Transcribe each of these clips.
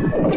Thank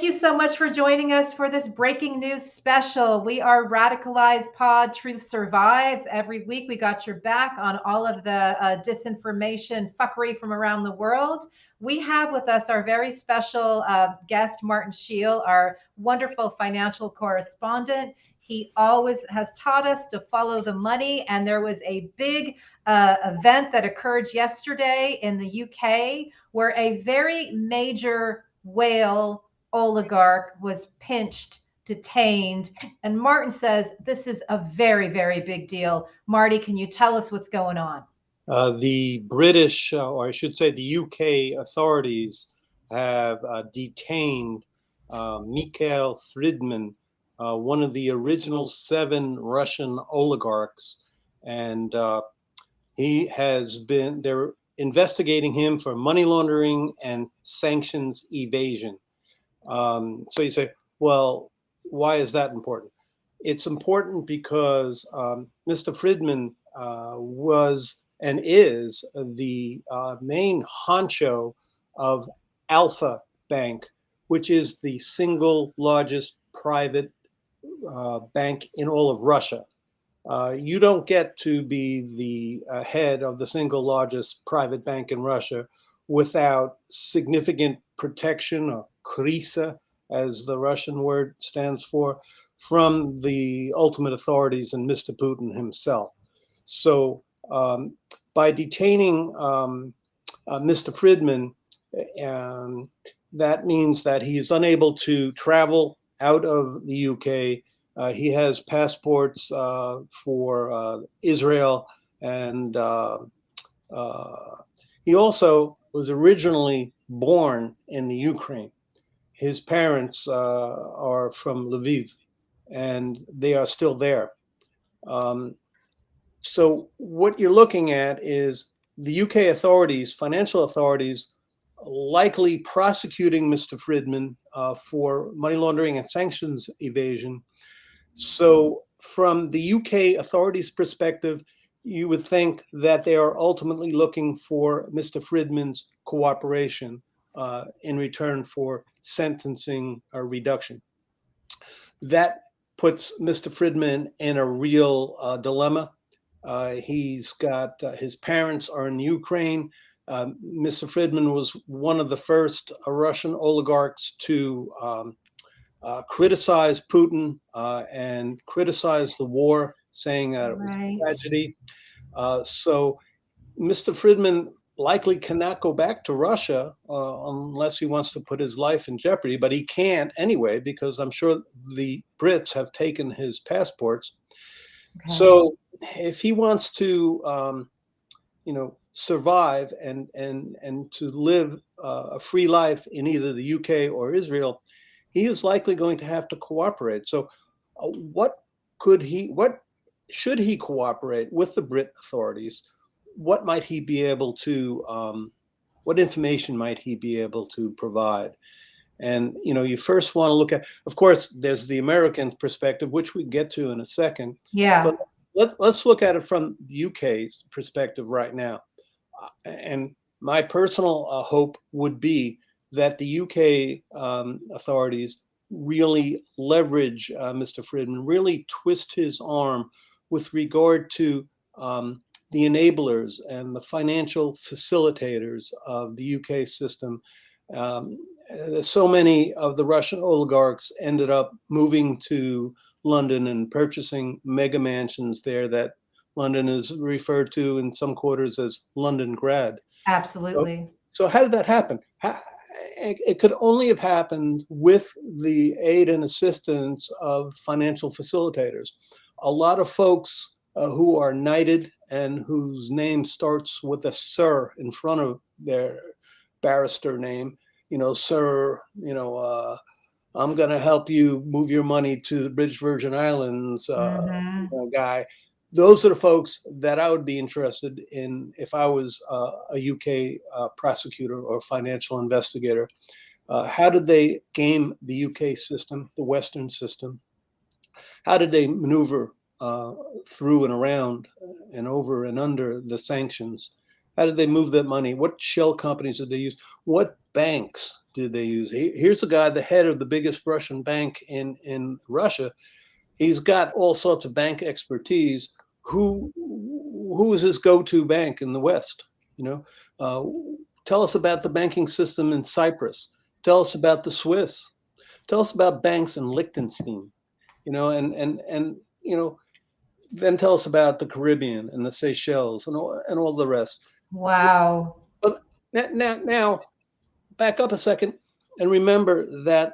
you so much for joining us for this breaking news special. We are Radicalized Pod. Truth Survives. Every week we got your back on all of the disinformation fuckery from around the world. We have with us our very special guest, Martin Sheil, our wonderful financial correspondent. He always has taught us to follow the money. And there was a big event that occurred yesterday in the UK where a very major whale oligarch was pinched, detained. And Martin says this is a very, very big deal. Marty, can you tell us what's going on? The British, or I should say the UK authorities have detained Mikhail FRIDMAN, one of the original 7 Russian oligarchs. And they're investigating him for money laundering and sanctions evasion. So you say, well, why is that important? It's important because Mr. FRIDMAN was and is the main honcho of Alpha Bank, which is the single largest private bank in all of Russia. You don't get to be the head of the single largest private bank in Russia without significant protection, or krisa, as the Russian word stands for, from the ultimate authorities and Mr. Putin himself. So by detaining Mr. FRIDMAN, that means that he is unable to travel out of the UK. He has passports for Israel, and he also was originally born in the Ukraine. His parents are from Lviv, and they are still there. So what you're looking at is the UK authorities, financial authorities, likely prosecuting Mr. FRIDMAN for money laundering and sanctions evasion. So from the UK authorities' perspective, you would think that they are ultimately looking for Mr. FRIDMAN's cooperation in return for sentencing or reduction. That puts Mr. FRIDMAN in a real dilemma. He's got his parents are in Ukraine. Mr. FRIDMAN was one of the first Russian oligarchs to criticize Putin and criticize the war, saying that it was a tragedy. So Mr. FRIDMAN likely cannot go back to Russia unless he wants to put his life in jeopardy, but he can't anyway, because I'm sure the Brits have taken his passports. Okay. So if he wants to, survive and to live a free life in either the UK or Israel, he is likely going to have to cooperate. So what should he cooperate with the Brit authorities? What might he be able to, what information might he be able to provide? And, you first want to look at, of course, there's the American perspective, which we get to in a second. Yeah. But let's look at it from the UK's perspective right now. And my personal hope would be that the UK authorities really leverage Mr. FRIDMAN, really twist his arm with regard to the enablers and the financial facilitators of the UK system. So many of the Russian oligarchs ended up moving to London and purchasing mega mansions there that London is referred to in some quarters as London Grad. Absolutely. So how did that happen? It could only have happened with the aid and assistance of financial facilitators. A lot of folks who are knighted and whose name starts with a sir in front of their barrister name, sir, I'm going to help you move your money to the British Virgin Islands guy. Those are the folks that I would be interested in if I was a UK prosecutor or financial investigator. How did they game the UK system, the Western system? How did they maneuver through and around and over and under the sanctions? How did they move that money? What shell companies did they use? What banks did they use? Here's a guy, the head of the biggest Russian bank in Russia. He's got all sorts of bank expertise. Who is his go-to bank in the West? Tell us about the banking system in Cyprus. Tell us about the Swiss. Tell us about banks in Liechtenstein. Then tell us about the Caribbean and the Seychelles and all the rest. Wow. But now, back up a second and remember that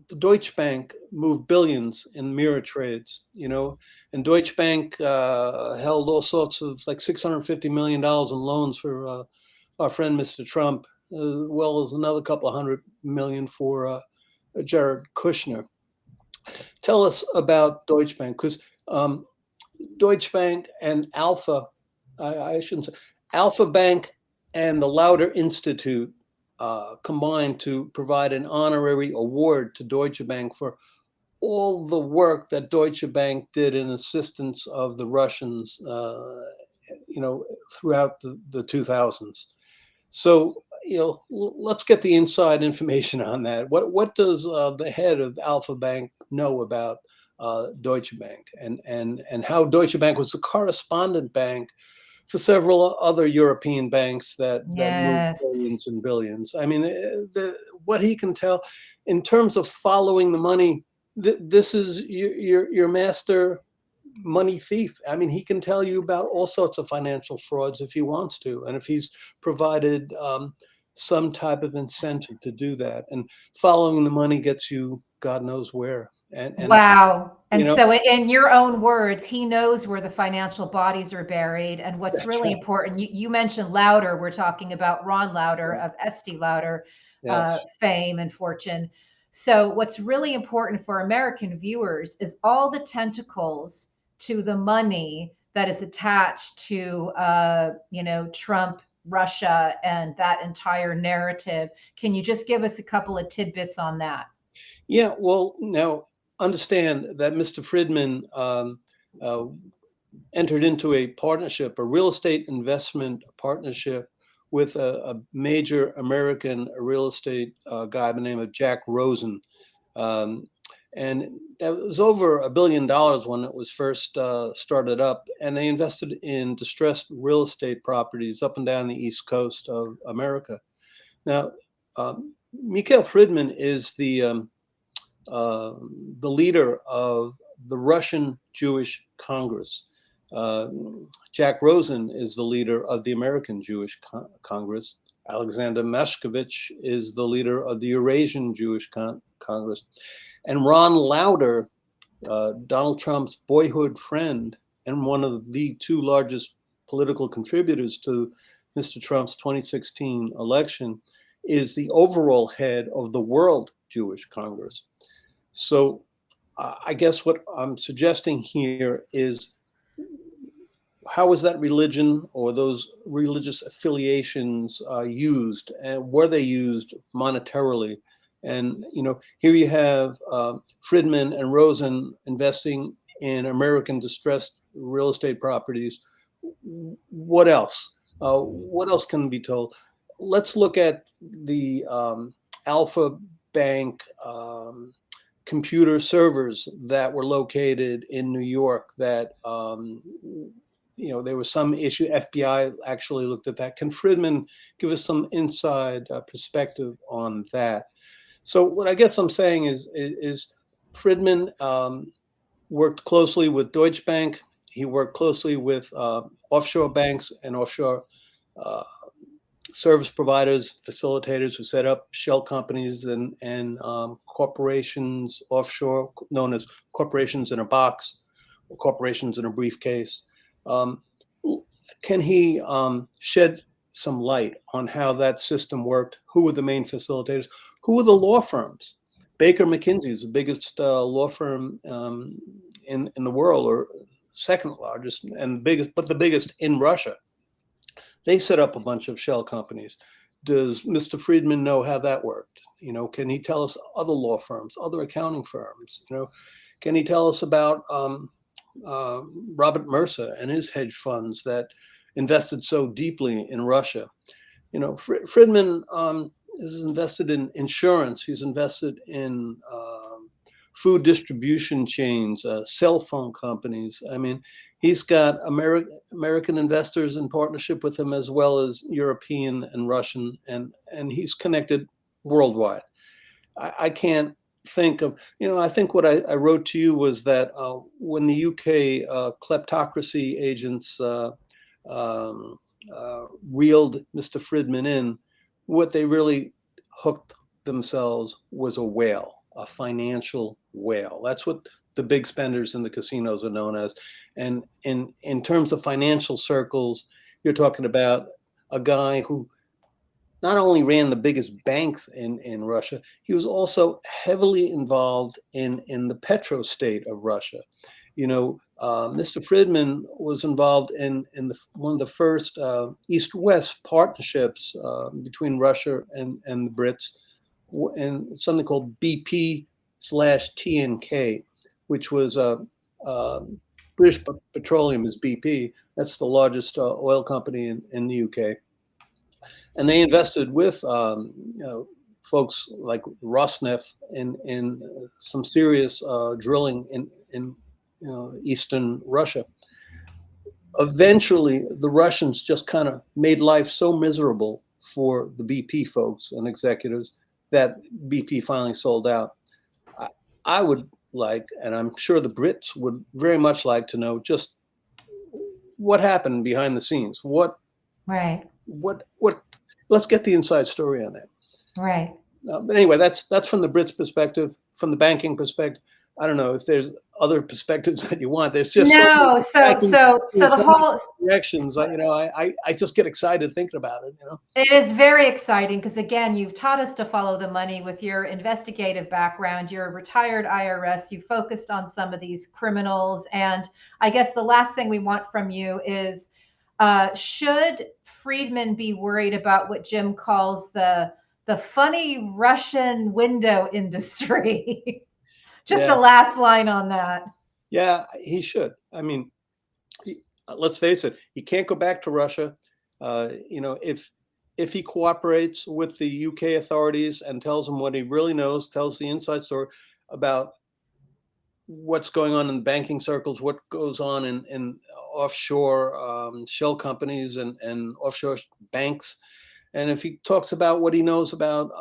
the Deutsche Bank moved billions in mirror trades, and Deutsche Bank held all sorts of like $650 million in loans for our friend Mr. Trump, as well as another couple of $100 million for Jared Kushner. Tell us about Deutsche Bank, because Deutsche Bank and I shouldn't say, Alpha Bank and the Lauder Institute combined to provide an honorary award to Deutsche Bank for all the work that Deutsche Bank did in assistance of the Russians, throughout the 2000s. So, let's get the inside information on that. What does the head of Alpha Bank know about Deutsche Bank, and how Deutsche Bank was the correspondent bank for several other European banks that moved Yes. billions and billions? I mean, what he can tell in terms of following the money, this is your master money thief. I mean, he can tell you about all sorts of financial frauds if he wants to, and if he's provided some type of incentive to do that. And following the money gets you God knows where. And Wow. And so, in your own words, he knows where the financial bodies are buried. And what's that's really right. important, you mentioned Lauder. We're talking about Ron Lauder of Estee Lauder Yes. fame and fortune. So, what's really important for American viewers is all the tentacles to the money that is attached to, Trump, Russia, and that entire narrative. Can you just give us a couple of tidbits on that? Yeah. Well, now understand that Mr. Friedman entered into a partnership, a real estate investment partnership, with a major American real estate guy by the name of Jack Rosen. And that was over $1 billion when it was first started up. And they invested in distressed real estate properties up and down the East Coast of America. Now, Mikhail Friedman is the leader of the Russian Jewish Congress. Jack Rosen is the leader of the American Jewish Congress. Alexander Mashkevich is the leader of the Eurasian Jewish Congress. And Ron Lauder, Donald Trump's boyhood friend and one of the two largest political contributors to Mr. Trump's 2016 election, is the overall head of the World Jewish Congress. So I guess what I'm suggesting here is, how was that religion or those religious affiliations used, and were they used monetarily? And here you have Friedman and Rosen investing in American distressed real estate properties. What else? What else can be told? Let's look at the Alpha Bank computer servers that were located in New York that there was some issue. FBI actually looked at that. Can Friedman give us some inside perspective on that? So what I guess I'm saying is Friedman worked closely with Deutsche Bank. He worked closely with offshore banks and offshore service providers, facilitators who set up shell companies and corporations offshore, known as corporations in a box or corporations in a briefcase. Can he shed some light on how that system worked? Who were the main facilitators? Who were the law firms? Baker McKinsey is the biggest law firm in the world, or second largest and biggest, but the biggest in Russia. They set up a bunch of shell companies. Does Mr. Friedman know how that worked? Can he tell us other law firms, other accounting firms? Can he tell us about Robert Mercer and his hedge funds that invested so deeply in Russia. You know, Fridman is invested in insurance. He's invested in food distribution chains, cell phone companies. I mean, he's got American investors in partnership with him, as well as European and Russian, and he's connected worldwide. I can't think of, you know, I think what I wrote to you was that when the UK kleptocracy agents reeled Mr. Fridman in, what they really hooked themselves was a whale, a financial whale. That's what the big spenders in the casinos are known as. And in terms of financial circles, you're talking about a guy who not only ran the biggest banks in Russia, he was also heavily involved in the petro state of Russia. You know, Mr. Fridman was involved in one of the first East-West partnerships between Russia and the Brits, and something called BP/TNK, which was British Petroleum is BP. That's the largest oil company in the UK. And they invested with folks like Rosneft in some serious drilling in eastern Russia. Eventually, the Russians just kind of made life so miserable for the BP folks and executives that BP finally sold out. I would like, and I'm sure the Brits would very much like to know just what happened behind the scenes. Right. Let's get the inside story on that. Right. But anyway, that's from the Brits' perspective. From the banking perspective, I don't know if there's other perspectives that you want. There's just no. So the whole directions. I just get excited thinking about it. You know, it is very exciting because again, you've taught us to follow the money with your investigative background. You're a retired IRS. You focused on some of these criminals, and I guess the last thing we want from you is, should Fridman be worried about what Jim calls the funny Russian window industry? Just the last line on that. Yeah, he should. I mean, let's face it, he can't go back to Russia. You know, if he cooperates with the UK authorities and tells them what he really knows, tells the inside story about what's going on in the banking circles, what goes on in offshore shell companies and offshore banks. And if he talks about what he knows about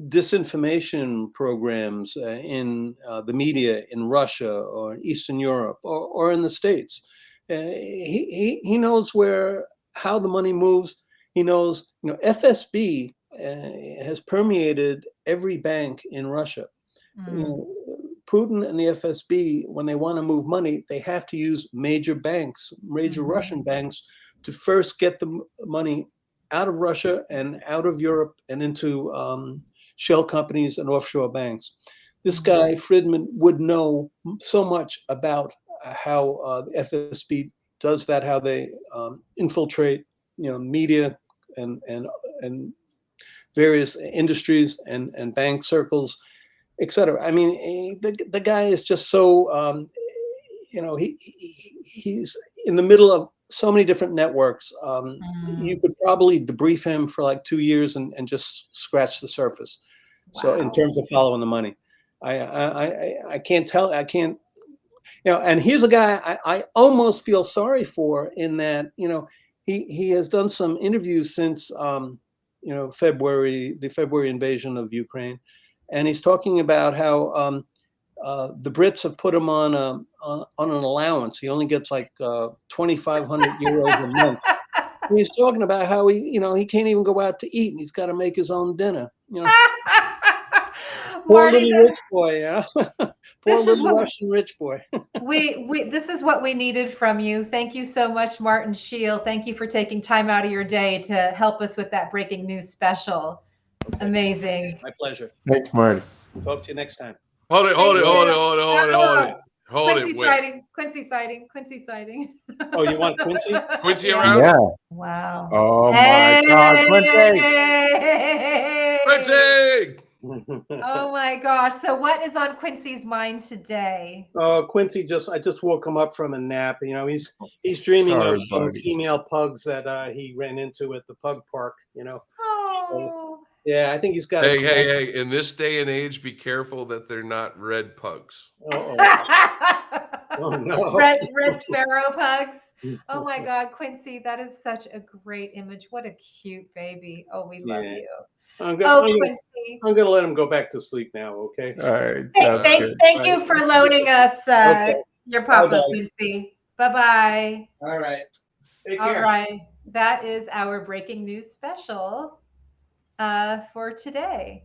disinformation programs in the media in Russia or in Eastern Europe or in the States, he knows how the money moves. He knows, you know, FSB has permeated every bank in Russia. You know, Putin and the FSB, when they want to move money, they have to use major banks, major Russian banks, to first get the money out of Russia and out of Europe and into shell companies and offshore banks. This guy, Fridman, would know so much about how the FSB does that, how they infiltrate, you know, media and various industries and bank circles, et cetera. I mean, the guy is just so, you know, he's in the middle of so many different networks. You could probably debrief him for like 2 years and just scratch the surface. Wow. So in terms of following the money, I can't tell. I can't, you know, and here's a guy I almost feel sorry for in that, you know, he has done some interviews since, you know, the February invasion of Ukraine. And he's talking about how the Brits have put him on an allowance. He only gets like 2,500 euros a month. And he's talking about how he can't even go out to eat, and he's got to make his own dinner. You know, poor little rich boy. Yeah, poor little Russian rich boy. This is what we needed from you. Thank you so much, Martin Sheil. Thank you for taking time out of your day to help us with that breaking news special. Okay. Amazing. My pleasure. Thanks, Marty. Talk to you next time. Hold it. Quincy sighting. Oh, you want Quincy? Quincy around? Yeah. Wow. Oh my God, Quincy! Quincy! Oh my gosh. So what is on Quincy's mind today? Oh, Quincy I just woke him up from a nap. You know, he's dreaming Sorry, of some buddy. female pugs that he ran into at the pug park. You know, so, Oh. yeah, I think he's got Hey, hey, hey! In this day and age, be careful that they're not red pugs. Oh no. Red sparrow pugs. Oh my God, Quincy, that is such a great image. What a cute baby. Oh, we love Yeah. you. I'm Quincy. gonna let him go back to sleep now. Okay. All right, sounds good. Thank you for loaning us Okay. your papa, Bye-bye. Quincy. Bye-bye. All right. Take All care. right. That is our breaking news special for today.